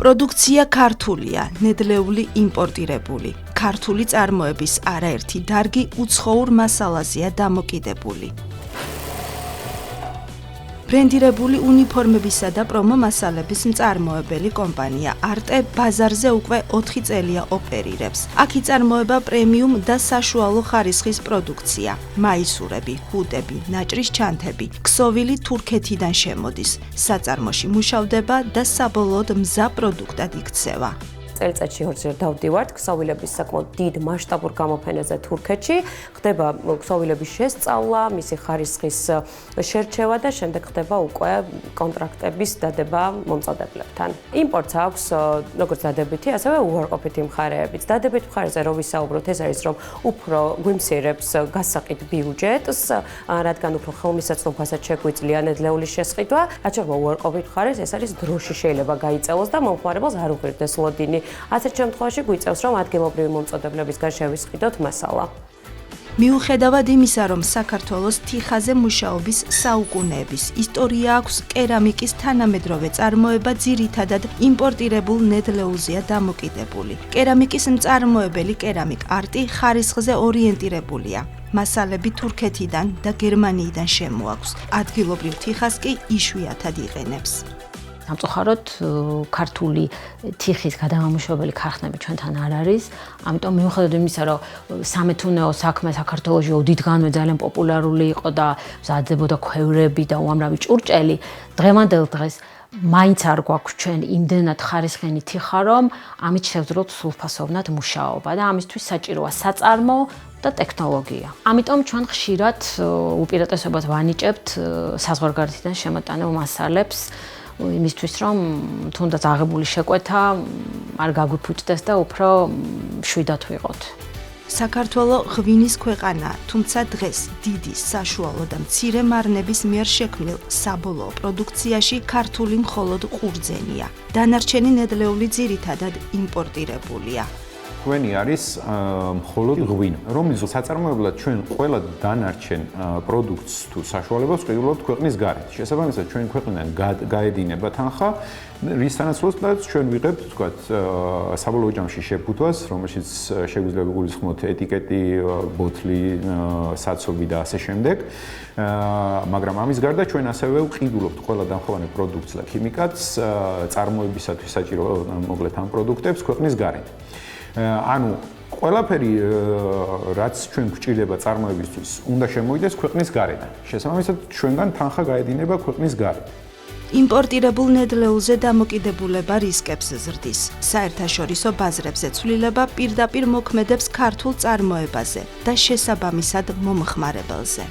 პროდუქცია ქართულია, ნედლეული იმპორტირებული. ქართული წარმოების არაერთი დარგი უცხოურ მასალაზეა დამოკიდებული. ბრენდირებული უნიფორმებისა და პრომო მასალების მწარმოებელი კომპანია არტე ბაზარზე უკვე 4 წელია ოპერირებს. აქ იწარმოება პრემიუმ და საშუალო ხარისხის პროდუქცია. მაისურები, ჰუდები, ნაჭრის ჩანთები, ქსოვილი თურქეთიდან შემოდის. საწარმოში მუშავდება და საბოლოოდ მზა პროდუქტად იქცევა. წელიწადში 2 ჯერ დავდივართ ქსოვილების საკმაოდ დიდ მასშტაბურ გამოფენაზე თურქეთში. ხდება ქსოვილების შესწავლა, მისი ხარისხის შერჩევა და შემდეგ ხდება უკვე კონტრაქტების დადება მომწოდებლებთან. იმპორტს აქვს როგორც დადებითი, ასევე უარყოფითი მხარეებიც. დადებითი მხარეზე რო ვისაუბროთ, ეს არის რომ უფრო გვიმცირებს გასაყიდ ბიუჯეტს, რადგან უფრო ხელმისაწვდომასაც შეგვიძლია ნედლეულის შესყიდვა. რაც შეეხება უარყოფით მხარეს, ეს არის დროში შეიძლება გაიწელოს და მომხმარებელს არ უღირდეს ლოდინი. ასეთ შემთხვევაში გვიწევს, რომ ადგილობრივი მომწოდებლებისგან შევისყიდოთ მასალა. მიუხედავად იმისა, რომ საქართველოს თიხაზე მუშაობის საუკუნეების ისტორია აქვს, კერამიკის თანამედროვე წარმოება ძირითადად იმპორტირებულ ნედლეულზეა დამოკიდებული. კერამიკის მწარმოებელი კერამიკ არტი ხარისხზე ორიენტირებულია. მასალები თურქეთიდან და გერმანიიდან შემოაქვს. ადგილობრივ თიხას კი იშვიათად იყენებს. სამწუხაროდ ქართული თიხის გადამამუშავებელი ქარხნები ჩვენთან არ არის. ამიტომ მიუხედავად იმისა, რომ სამეთუნეო საქმე საქართველოში ოდითგანვე ძალიან პოპულარული იყო და მზადდებოდა ქვევრები და უამრავი ჭურჭელი, დღევანდელ დღეს მაინც არ გვაქვს ჩვენ იმდენად ხარისხიანი თიხა, რომ ამით შევძლებთ სრულფასოვნად მუშაობა და ამისთვის საჭიროა საწარმო და ტექნოლოგია. ამიტომ ჩვენ ხშირად უპირატესობას ვანიჭებთ საზღვარგარეთიდან შემოტანილ მასალებს, იმისთვის რომ თუნდაც აღებული შეკვეთა არ გაგვიფუჭდეს და უფრო შვიდად ვიყოთ. საქართველო ღვინის ქვეყანაა, თუმცა დღეს დიდი, საშუალო და მცირე მარნების მიერ შექმნილ საბოლოო პროდუქციაში ქართული მხოლოდ ყურძენია. დანარჩენი ნედლეული ძირითადად იმპორტირებულია. ჩვენი არის მხოლოდ ღვინო, რომლის საწარმოებლად ჩვენ ყველა დანარჩენ პროდუქტს თუ საშუალებას ვყიდულობთ ქვეყნის გარეთ. შესაბამისად, ჩვენი ქვეყნიდან გაედინება თანხა, რის თანახმადაც ჩვენ ვიღებთ, თქვათ, საბოლოო ჯამში შეფუთვას, რომელშიც შეგვიძლია ვიგულისხმოთ ეტიკეტი, ბოთლი, საცობი და ასე შემდეგ. მაგრამ ამის გარდა ჩვენ ასევე ვყიდულობთ ყველა დამხმარე პროდუქტს და ქიმიკატს წარმოებისათვის საჭირო მოკლედ ამ პროდუქტებს ქვეყნის გარეთ. ანუ ყველაფერი რაც ჩვენ გვჭირდება წარმოებისთვის უნდა შემოვიდეს ქვეყნის გარედან. შესაბამისად ჩვენგან თანხა გაედინება ქვეყნის გარეთ. იმპორტირებულ ნედლეულზე დამოკიდებულება რისკებს ზრდის. საერთაშორისო ბაზრებზე ცვლილება პირდაპირ მოქმედებს ქართულ წარმოებაზე და შესაბამისად მომხმარებელზე.